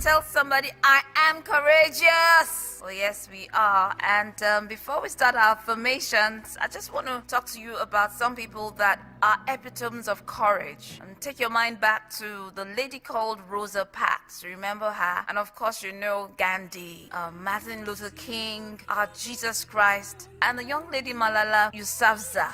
Tell somebody, I am courageous. Oh, yes, we are. And before we start our affirmations, I just want to talk to you about some people that are epitomes of courage. And take your mind back to the lady called Rosa Parks. Remember her? And of course, you know Gandhi, Martin Luther King, Jesus Christ, and the young lady Malala Yousafzai,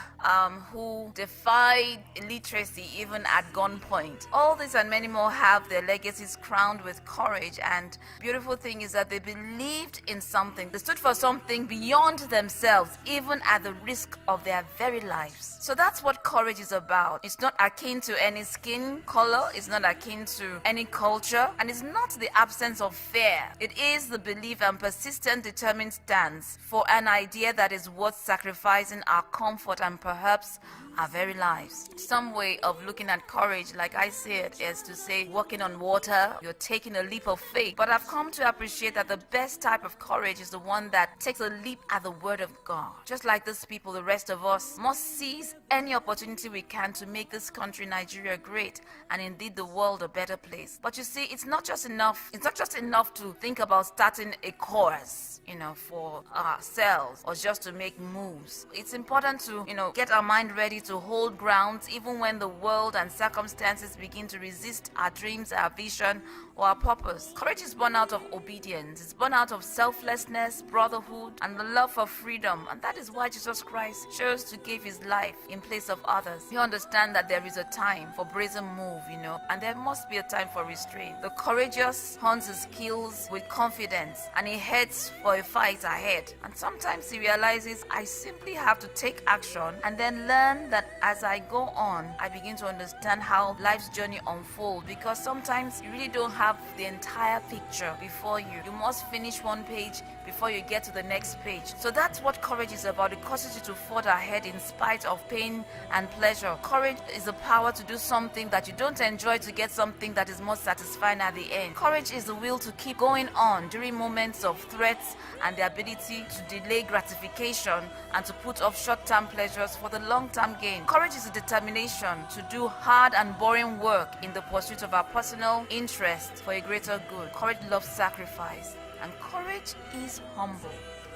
who defied illiteracy even at gunpoint. All these and many more have their legacies crowned with courage. And beautiful thing is that they believed in something. They stood for something beyond themselves, even at the risk of their very lives. So that's what courage is about. It's not akin to any skin color, it's not akin to any culture, and it's not the absence of fear. It is the belief and persistent, determined stance for an idea that is worth sacrificing our comfort and perhaps our very lives. Some way of looking at courage, like I said, is to say walking on water, you're taking a leap of faith. But I've come to appreciate that the best type of courage is the one that takes a leap at the word of God. Just like these people, the rest of us must seize any opportunity we can to make this country, Nigeria, great, and indeed the world a better place. But you see, it's not just enough to think about starting a course, for ourselves or just to make moves. It's important to, get our mind ready to hold grounds even when the world and circumstances begin to resist our dreams, our vision, or our purpose. Courage is born out of obedience. It's born out of selflessness, brotherhood, and the love for freedom. And that is why Jesus Christ chose to give his life in place of others. You understand that there is a time for brazen move, and there must be a time for restraint. The courageous hunts his kills with confidence, and he heads for a fight ahead. And sometimes he realizes, I simply have to take action, and then learn that as I go on, I begin to understand how life's journey unfolds, because sometimes you really don't have the entire picture before you. You must finish one page before you get to the next page. So that's what courage is about. It causes you to forge ahead in spite of pain and pleasure. Courage is the power to do something that you don't enjoy to get something that is more satisfying at the end. Courage is the will to keep going on during moments of threats and the ability to delay gratification and to put off short-term pleasures for the long-term gain. Courage is a determination to do hard and boring work in the pursuit of our personal interest for a greater good. Courage loves sacrifice, and courage is humble.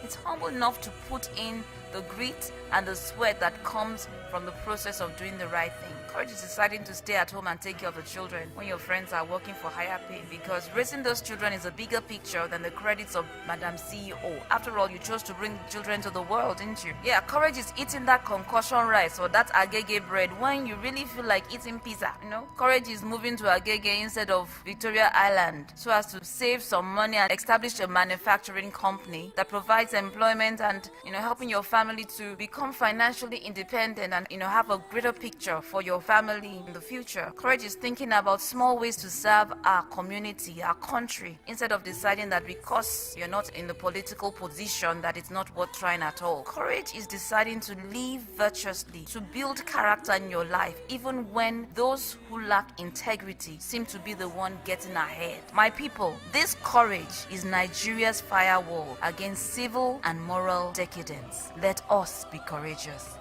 It's humble enough to put in the grit and the sweat that comes from the process of doing the right thing. Courage is deciding to stay at home and take care of the children when your friends are working for higher pay, because raising those children is a bigger picture than the credits of Madam CEO. After all, you chose to bring children to the world, didn't you? Yeah, courage is eating that concussion rice or that agege bread when you really feel like eating pizza, Courage is moving to Agege instead of Victoria Island so as to save some money and establish a manufacturing company that provides employment and, helping your family to become financially independent and, have a greater picture for your family in the future. Courage is thinking about small ways to serve our community, our country, instead of deciding that because you're not in the political position that it's not worth trying at all. Courage is deciding to live virtuously, to build character in your life, even when those who lack integrity seem to be the one getting ahead. My people, this courage is Nigeria's firewall against civil and moral decadence. Let us be courageous.